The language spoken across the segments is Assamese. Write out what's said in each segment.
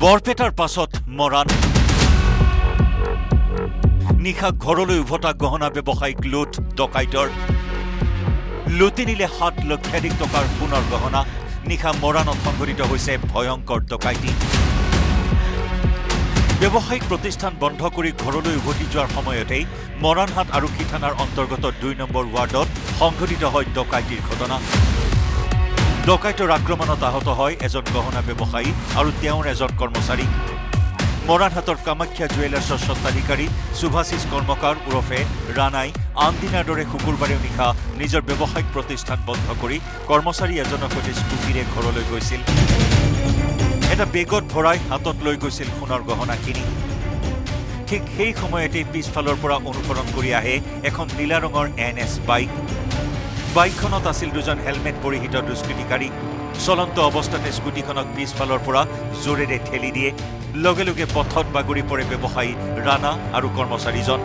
বৰপেটাৰ পাছত মৰাণ নিশা ঘৰলৈ উভতা গহনা ব্যৱসায়িক লুট ডকাইতৰ লুটি নিলে 7 লক্ষাধিক টকাৰ সোণৰ গহনা নিশা মৰাণত সংঘটিত হৈছে ভয়ংকৰ ডকাইতি ব্যৱসায়িক প্ৰতিষ্ঠান বন্ধ কৰি ঘৰলৈ উভতি যোৱাৰ সময়তেই মৰাণহাট আৰক্ষী থানাৰ অন্তৰ্গত 2 নম্বৰ ৱাৰ্ডত সংঘটিত হয় ডকাইতিৰ ঘটনা ডকাইতৰ আক্ৰমণত আহত হয় এজন গহনা ব্যৱসায়ী আৰু তেওঁৰ এজন কৰ্মচাৰী মৰাণহাটৰ কামাখ্যা জুৱেলাৰ্ছৰ স্বত্বাধিকাৰী সুভাশিস কৰ্মকাৰ ওৰফে ৰাণাই আনদিনাৰ দৰে শুকুৰবাৰে নিশা নিজৰ ব্যৱসায়িক প্ৰতিষ্ঠান বন্ধ কৰি কৰ্মচাৰী এজনৰ সৈতে স্কুটিৰে ঘৰলৈ গৈছিল এটা বেগত ভৰাই হাতত লৈ গৈছিল সোণৰ গহনাখিনি ঠিক সেই সময়তে পিছফালৰ পৰা অনুসৰণ কৰি আহে এখন নীলা ৰঙৰ NS বাইক বাইকখনত আছিল দুজন হেলমেট পৰিহিত দুষ্কৃতিকাৰী চলন্ত অৱস্থাতে স্কুটিখনক পিছফালৰ পৰা জোৰেৰে ঠেলি দিয়ে লগে লগে পথত বাগৰি পৰে ব্যৱসায়ী ৰাণা আৰু কৰ্মচাৰীজন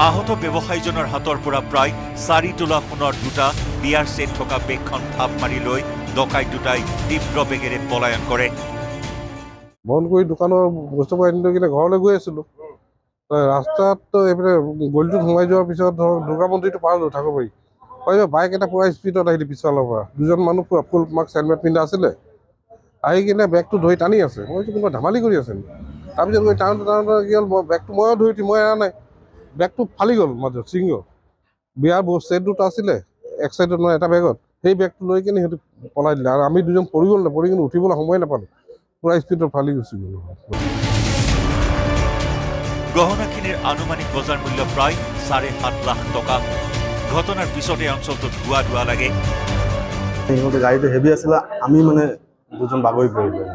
আহত ব্যৱসায়ীজনৰ হাতৰ পৰা প্ৰায় 4 তোলা সোণৰ দুটা বিয়াৰ সেট থকা বেগখন থাপ মাৰি লৈ ডকাইত দুটাই তীব্ৰ বেগেৰে পলায়ন কৰে বন্ধ কৰি দোকানৰ বস্তুবোৰ আনি লৈ কিনে ঘৰলৈ গৈ আছিলোঁ ৰাস্তাত এইফালে গলিটোত সোমাই যোৱাৰ পিছত ধৰক দুৰ্গা মন্দিৰটো পাৰ হৈ থাকো পাৰি বাইক এটা পুৰা স্পীডত আহিলে পিছফালৰ পৰা দুজন মানুহ পুৰা ফুল মাস্ক হেলমেট পিন্ধা আছিলে আহি কিনে বেগটো ধৰি টানি আছে মই কোনোবা ধেমালি কৰি আছে তাৰপিছত গৈ টাউনতে কি হ'ল বেগটো ময়ো ধৰি মই এৰা নাই বেগটো ফালি গ'ল মাজত ছিঙি গ'ল বিয়াৰ ছেট দুটা আছিলে এক চাইডত নহয় এটা বেগত সেই বেগটো লৈ কিনে সিহঁতে পলাই দিলে আৰু আমি দুজন পৰি গ'ল পৰি কিনে উঠিবলৈ সময় নাপালোঁ পুৰা স্পীডত ফালি গুচি গ'ল গহনাখিনিৰ আনুমানিক বজাৰ মূল্য প্ৰায় 7.5 লাখ টকা ঘটনাৰ পিছতে অঞ্চলটোত ধোৱা লাগে সিহঁতে গাড়ীটো হেভি আছিলে আমি মানে দুজন বাগৰি পৰিলোঁ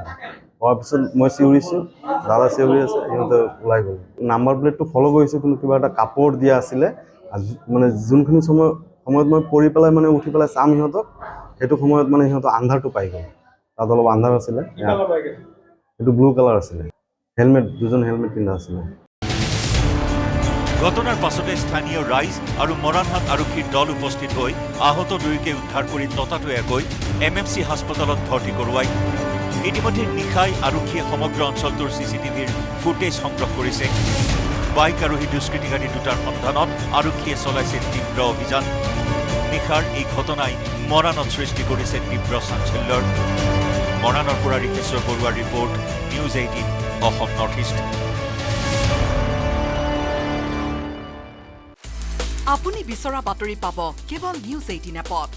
হোৱাৰ পিছত মই চিঞৰিছোঁ দাদা চিঞৰি আছে সিহঁতে ওলাই গ'ল নাম্বাৰ প্লেটটো ফ'ল' কৰিছোঁ কিন্তু কিবা এটা কাপোৰ দিয়া আছিলে মানে যোনখিনি সময়ত মই পৰি পেলাই মানে উঠি পেলাই চাম সিহঁতক সেইটো সময়ত মানে সিহঁতৰ আন্ধাৰটো পাই গ'ল তাত অলপ আন্ধাৰ আছিলে সেইটো ব্লু কালাৰ আছিলে দুজন হেলমেট পিন্ধা আছিলে ঘটনাৰ পাছতে স্থানীয় ৰাইজ আৰু মৰাণহাট আৰক্ষীৰ দল উপস্থিত হৈ আহত দুয়োকে উদ্ধাৰ কৰি ততাতৈয়াকৈ MMC হাস্পতালত ভৰ্তি কৰোৱায় ইতিমধ্যে নিশাই আৰক্ষীয়ে সমগ্ৰ অঞ্চলটোৰ CCTVৰ ফুটেজ সংগ্ৰহ কৰিছে বাইক আৰোহী দুষ্কৃতিকাৰী দুটাৰ সন্ধানত আৰক্ষীয়ে চলাইছে তীব্ৰ অভিযান নিশাৰ এই ঘটনাই মৰাণত সৃষ্টি কৰিছে তীব্ৰ চাঞ্চল্যৰ মৰাণৰ পৰা ৰিকেশ্বৰ বৰুৱাৰ report news 18 Assam north east আপুনি বিচৰা বাতৰি পাব কেৱল নিউজ 18 এপত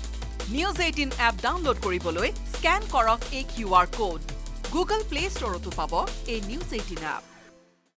নিউজ 18 এপ ডাউনলোড কৰিবলৈ স্ক্যান কৰক এই QR কোড গুগল প্লে ষ্টৰতো পাব এই নিউজ 18 এপ